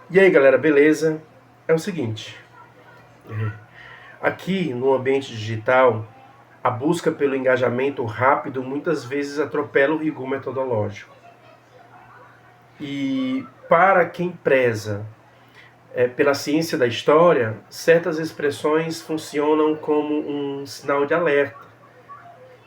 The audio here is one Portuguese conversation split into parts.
E aí, galera, beleza? É o seguinte, aqui no ambiente digital, a busca pelo engajamento rápido muitas vezes atropela o rigor metodológico. E para quem preza pela ciência da história, certas expressões funcionam como um sinal de alerta,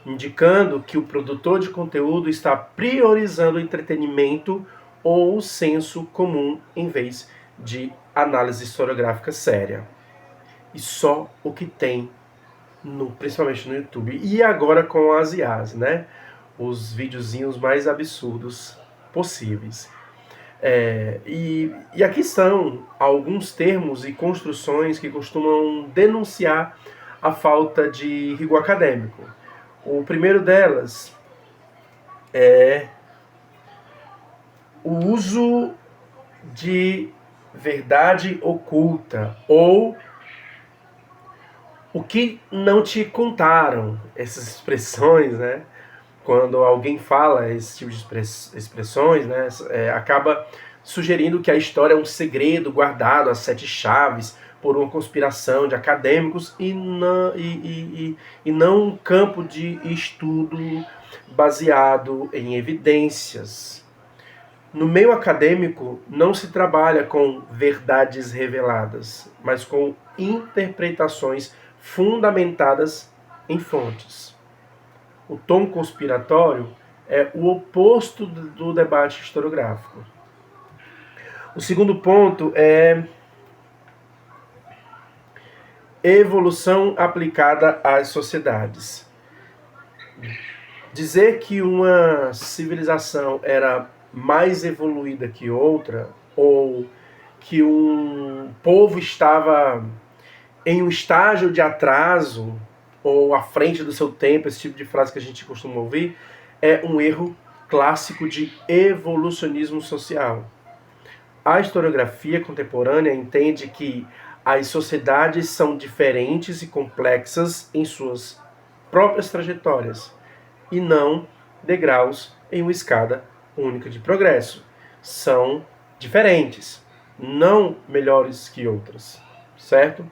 indicando que o produtor de conteúdo está priorizando o entretenimento ou o senso comum em vez de análise historiográfica séria. E só o que tem, principalmente no YouTube. E agora com as IAs, né? Os videozinhos mais absurdos possíveis. E aqui são alguns termos e construções que costumam denunciar a falta de rigor acadêmico. O primeiro delas é o uso de verdade oculta ou o que não te contaram, essas expressões, né? Quando alguém fala esse tipo de expressões, né? Acaba sugerindo que a história é um segredo guardado às sete chaves por uma conspiração de acadêmicos e não um campo de estudo baseado em evidências. No meio acadêmico, não se trabalha com verdades reveladas, mas com interpretações fundamentadas em fontes. O tom conspiratório é o oposto do debate historiográfico. O segundo ponto é evolução aplicada às sociedades. Dizer que uma civilização era mais evoluída que outra, ou que um povo estava em um estágio de atraso ou à frente do seu tempo, esse tipo de frase que a gente costuma ouvir, é um erro clássico de evolucionismo social. A historiografia contemporânea entende que as sociedades são diferentes e complexas em suas próprias trajetórias e não degraus em uma escada única de progresso. São diferentes, não melhores que outras, certo?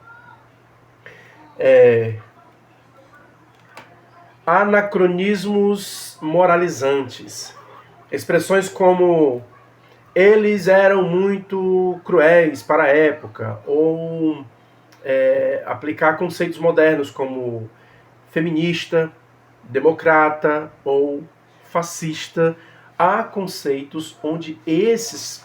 Anacronismos moralizantes. Expressões como eles eram muito cruéis para a época, ou aplicar conceitos modernos como feminista, democrata ou fascista a conceitos onde esses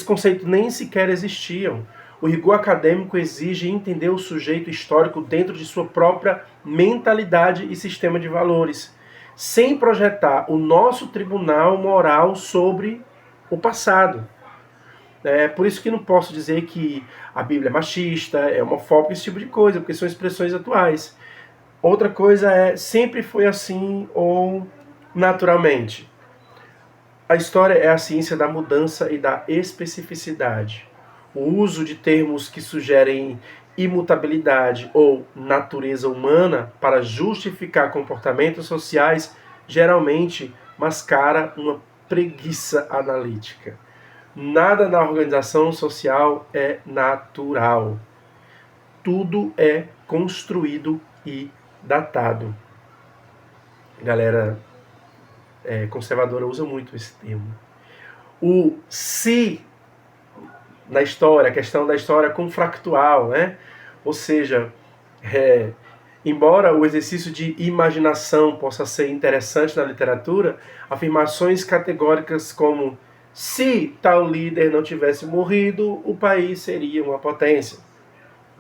conceitos nem sequer existiam. O rigor acadêmico exige entender o sujeito histórico dentro de sua própria mentalidade e sistema de valores, sem projetar o nosso tribunal moral sobre o passado. É por isso que não posso dizer que a Bíblia é machista, é homofóbica, esse tipo de coisa, porque são expressões atuais. Outra coisa é, sempre foi assim ou naturalmente. A história é a ciência da mudança e da especificidade. O uso de termos que sugerem imutabilidade ou natureza humana para justificar comportamentos sociais geralmente mascara uma preguiça analítica. Nada na organização social é natural. Tudo é construído e datado. Galera conservadora usa muito esse termo. O se na história, a questão da história confractual, né? Ou seja, embora o exercício de imaginação possa ser interessante na literatura, afirmações categóricas como se tal líder não tivesse morrido, o país seria uma potência,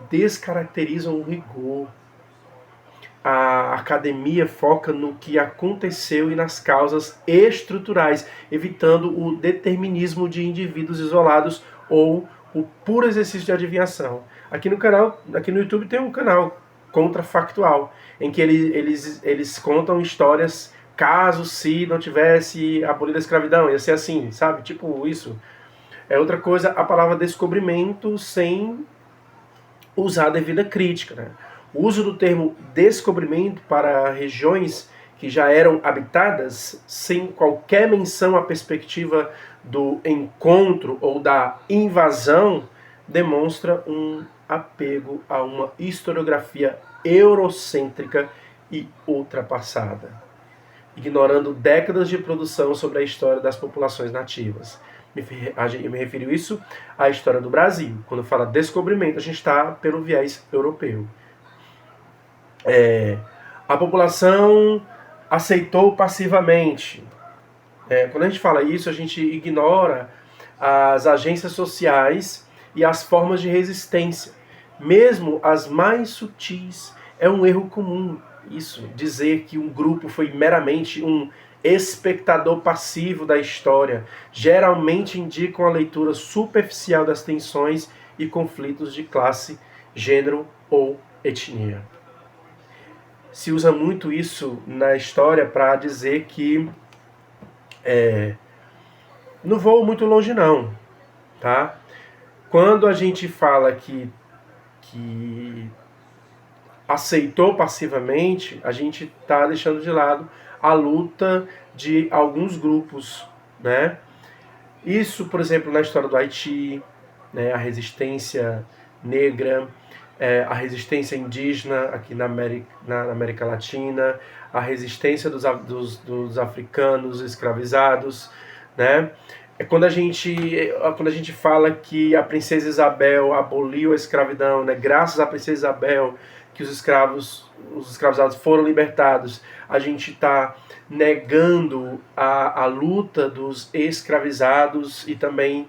descaracterizam o rigor. A academia foca no que aconteceu e nas causas estruturais, evitando o determinismo de indivíduos isolados ou o puro exercício de adivinhação. Aqui no YouTube tem um canal contrafactual, em que eles contam histórias caso se não tivesse abolido a escravidão, ia ser assim, sabe? Tipo isso. É outra coisa a palavra descobrimento sem usar a devida crítica, né? O uso do termo descobrimento para regiões que já eram habitadas, sem qualquer menção à perspectiva do encontro ou da invasão demonstra um apego a uma historiografia eurocêntrica e ultrapassada, ignorando décadas de produção sobre a história das populações nativas. Eu me refiro isso à história do Brasil. Quando fala descobrimento, a gente está pelo viés europeu. A população aceitou passivamente. Quando a gente fala isso, a gente ignora as agências sociais e as formas de resistência, mesmo as mais sutis. É um erro comum isso, dizer que um grupo foi meramente um espectador passivo da história. Geralmente indica uma leitura superficial das tensões e conflitos de classe, gênero ou etnia. Se usa muito isso na história para dizer que não vou muito longe não, tá? Quando a gente fala que aceitou passivamente, a gente está deixando de lado a luta de alguns grupos, né? Isso, por exemplo, na história do Haiti, né, a resistência negra, a resistência indígena aqui na América Latina, a resistência dos africanos escravizados, né? Quando a gente fala que a princesa Isabel aboliu a escravidão, né, graças à princesa Isabel que os escravizados foram libertados, a gente está negando a luta dos escravizados e também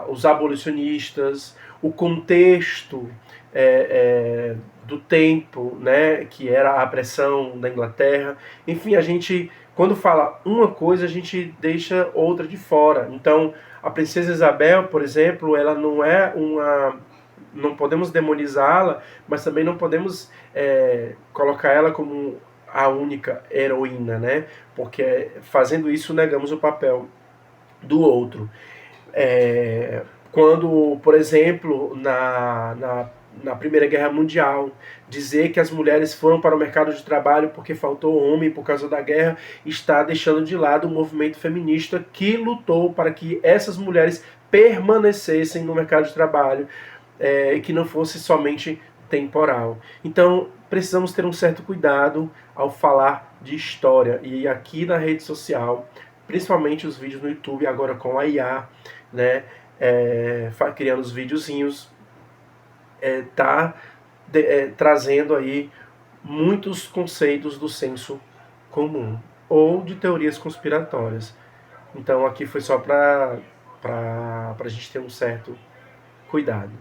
os abolicionistas, o contexto do tempo, né, que era a pressão da Inglaterra. Enfim, a gente, quando fala uma coisa, a gente deixa outra de fora. Então, a princesa Isabel, por exemplo, ela não é não podemos demonizá-la, mas também não podemos colocar ela como a única heroína, né? Porque fazendo isso negamos o papel do outro. Quando, por exemplo, na Primeira Guerra Mundial, dizer que as mulheres foram para o mercado de trabalho porque faltou homem por causa da guerra, está deixando de lado o movimento feminista que lutou para que essas mulheres permanecessem no mercado de trabalho, e que não fosse somente temporal. Então, precisamos ter um certo cuidado ao falar de história. E aqui na rede social, principalmente os vídeos no YouTube, agora com a IA, né, criando os videozinhos, trazendo aí muitos conceitos do senso comum ou de teorias conspiratórias. Então aqui foi só para a gente ter um certo cuidado.